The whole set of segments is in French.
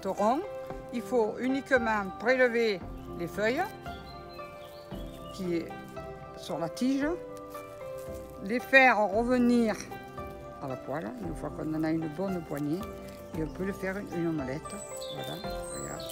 gratterons, il faut uniquement prélever les feuilles qui est sur la tige, les faire revenir à la poêle, une fois qu'on en a une bonne poignée, et on peut le faire une omelette. Voilà, regarde.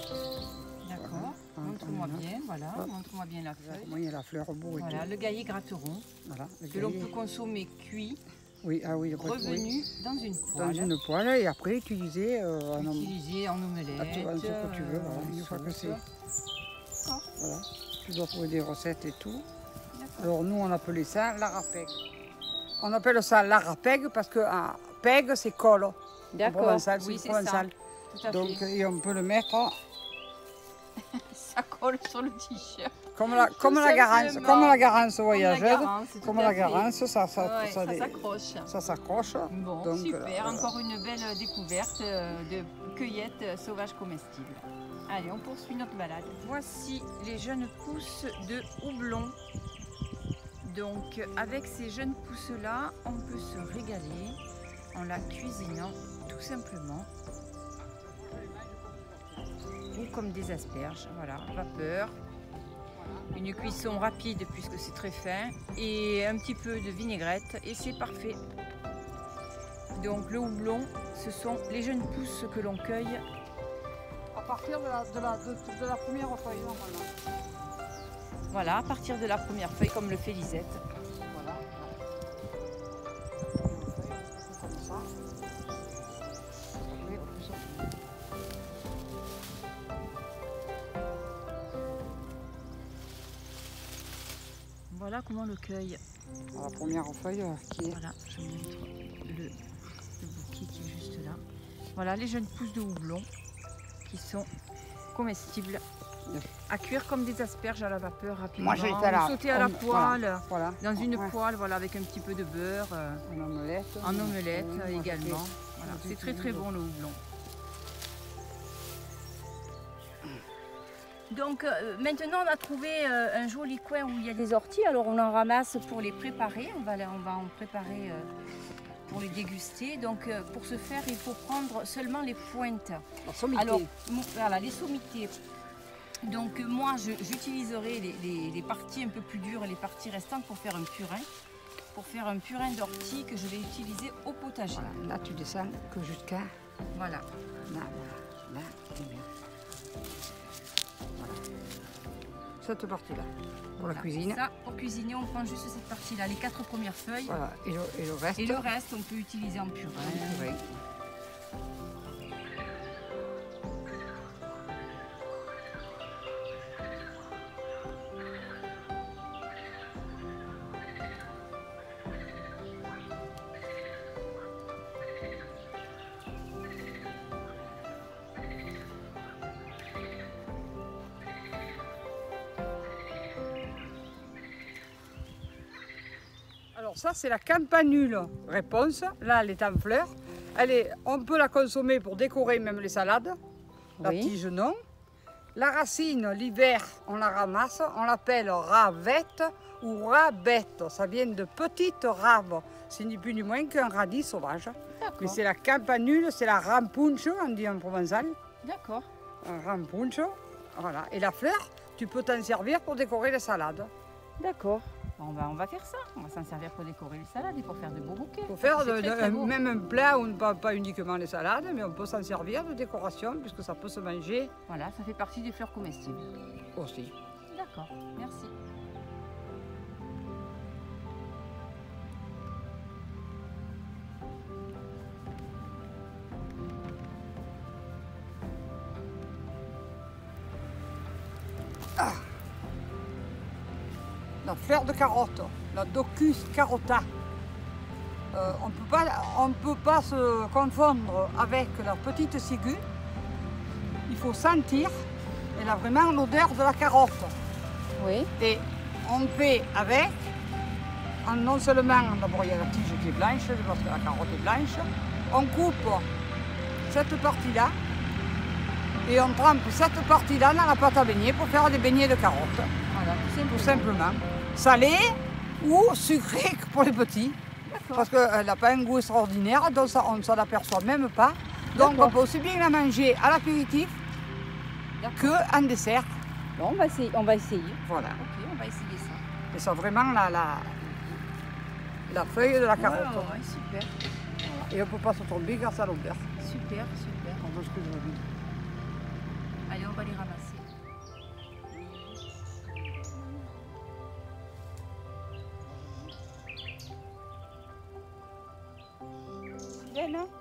D'accord, voilà. montre-moi bien, voilà, montre-moi bien la feuille. Moi, il y a la fleur au bout. Voilà, le gaillet gratteron, voilà, que l'on peut consommer cuit, oui, ah oui, revenu dans une poêle. Dans une poêle et après utiliser en Utilisé en omelette, ce que tu veux, voilà, une fois que c'est. Voilà, tu dois trouver des recettes et tout. Alors nous on appelait ça la rapègue. On appelle ça la rapègue parce que pègue c'est colle. D'accord, Provençal, oui, c'est provençal. Tout à Donc fait. et on peut le mettre Ça colle sur le t-shirt. comme la garance, voyageuse, comme la garance, ça s'accroche. Ça s'accroche. Bon, donc, super, encore une belle découverte de cueillette sauvage comestible. Allez, on poursuit notre balade. Voici les jeunes pousses de houblon. Donc avec ces jeunes pousses-là, on peut se régaler en la cuisinant tout simplement. Ou comme des asperges, voilà, vapeur. Une cuisson rapide puisque c'est très fin et un petit peu de vinaigrette et c'est parfait. Donc le houblon, ce sont les jeunes pousses que l'on cueille. À partir de la première feuille normalement. Voilà, à partir de la première feuille comme le fait Lisette. Voilà. Comme ça. Voilà comment on le cueille. La première feuille qui est... Voilà, je montre le bouquet qui est juste là. Voilà les jeunes pousses de houblon qui sont comestibles. À cuire comme des asperges à la vapeur rapidement. Moi j'ai fait sauter à la poêle, voilà. dans une poêle, voilà, avec un petit peu de beurre. En omelette. Également. Voilà, c'est très très bon le houblon. Donc maintenant on a trouvé un joli coin où il y a des orties, alors on en ramasse pour les préparer, on va en préparer pour les déguster. Donc pour ce faire il faut prendre seulement les pointes. Alors voilà, les sommités. Donc moi j'utiliserai les parties un peu plus dures et les parties restantes pour faire un purin. Pour faire un purin d'ortie que je vais utiliser au potager. Voilà, là tu descends que jusqu'à... Voilà. Là, c'est bien. Voilà. Cette partie-là, pour la cuisine. Ça, pour cuisiner, on prend juste cette partie-là, les 4 premières feuilles. Voilà, et le reste. Et le reste, on peut utiliser en purin. Alors ça c'est la campanule réponse, là elle est en fleurs, on peut la consommer pour décorer même les salades, la tige non. La racine l'hiver on la ramasse, on l'appelle ravette ou rabette, ça vient de petites raves, c'est ni plus ni moins qu'un radis sauvage. Mais c'est la campanule, c'est la rampunche on dit en provençal. D'accord. Un rampunche, voilà. Et la fleur, tu peux t'en servir pour décorer les salades. D'accord. On va faire ça, on va s'en servir pour décorer les salades et pour faire de beaux bouquets. Pour faire même un plat où pas uniquement les salades, mais on peut s'en servir de décoration puisque ça peut se manger. Voilà, ça fait partie des fleurs comestibles. Aussi. D'accord, merci. Ah. La fleur de carotte, la Docus carota. On ne peut pas se confondre avec la petite ciguë. Il faut sentir, elle a vraiment l'odeur de la carotte. Oui. Et on fait avec, non seulement, d'abord il y a la tige qui est blanche, parce que la carotte est blanche, on coupe cette partie-là et on trempe cette partie-là dans la pâte à beignets pour faire des beignets de carotte. Voilà, tout simplement. Salé ou sucré pour les petits. Parce qu'elle n'a pas un goût extraordinaire, donc on ne s'en aperçoit même pas. Donc on peut aussi bien la manger à l'apéritif qu'en dessert. Bon, on va essayer. Voilà. Ok, on va essayer ça. Et ça vraiment la feuille de la carotte. Ouais, super. Et on ne peut pas se tromper grâce à l'odeur. Super, super. On voit ce que je veux dire. Allez, on va les ramasser.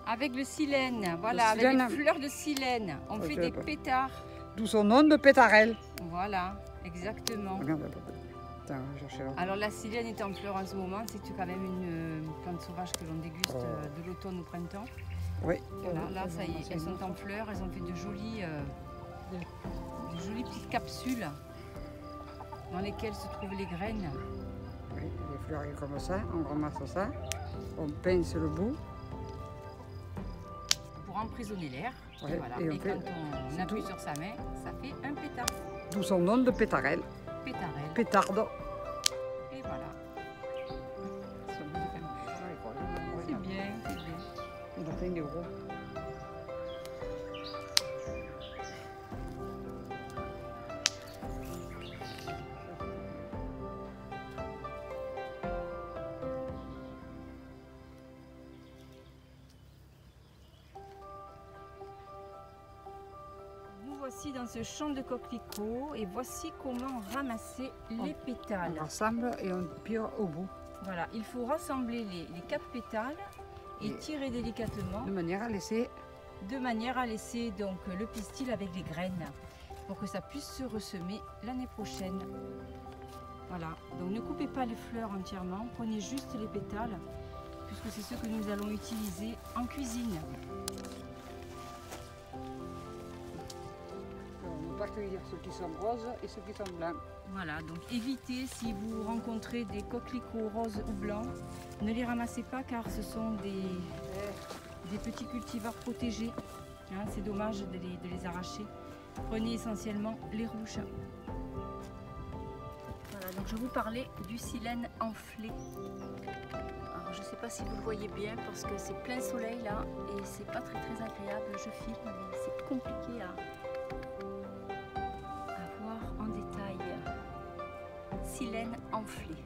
Avec le silène, voilà, avec les fleurs de silène, on fait des pétards. D'où son nom de pétarelle. Voilà, exactement. Regarde, attends, alors la silène est en fleur en ce moment, c'est quand même une plante sauvage que l'on déguste de l'automne au printemps. Oui. Voilà, là, ça y est, elles sont en fleurs, elles ont fait de jolies petites capsules dans lesquelles se trouvent les graines. Oui, les fleurs comme ça, on ramasse ça, on pince le bout. Pour emprisonner l'air. Ouais, voilà. Et quand on appuie sur sa main, ça fait un pétard. D'où son nom de pétarelle. Pétarelle. Pétarde. Et voilà. C'est bien, c'est bien. Il a plein de gros. Voici dans ce champ de coquelicots et voici comment ramasser les pétales. On rassemble et on pire au bout. Voilà, il faut rassembler les 4 pétales et tirer délicatement de manière à laisser donc le pistil avec les graines pour que ça puisse se ressemer l'année prochaine. Voilà, donc ne coupez pas les fleurs entièrement, prenez juste les pétales puisque c'est ce que nous allons utiliser en cuisine. Pas cueillir ceux qui sont roses et ceux qui sont blancs. Voilà, donc évitez, si vous rencontrez des coquelicots roses ou blancs, ne les ramassez pas car ce sont des petits cultivars protégés. Hein, c'est dommage de les arracher. Prenez essentiellement les rouges. Voilà, donc je vous parlais du silène enflé. Alors je ne sais pas si vous le voyez bien parce que c'est plein soleil là et c'est pas très agréable. Je filme mais c'est compliqué à voir en détail. Silène enflée.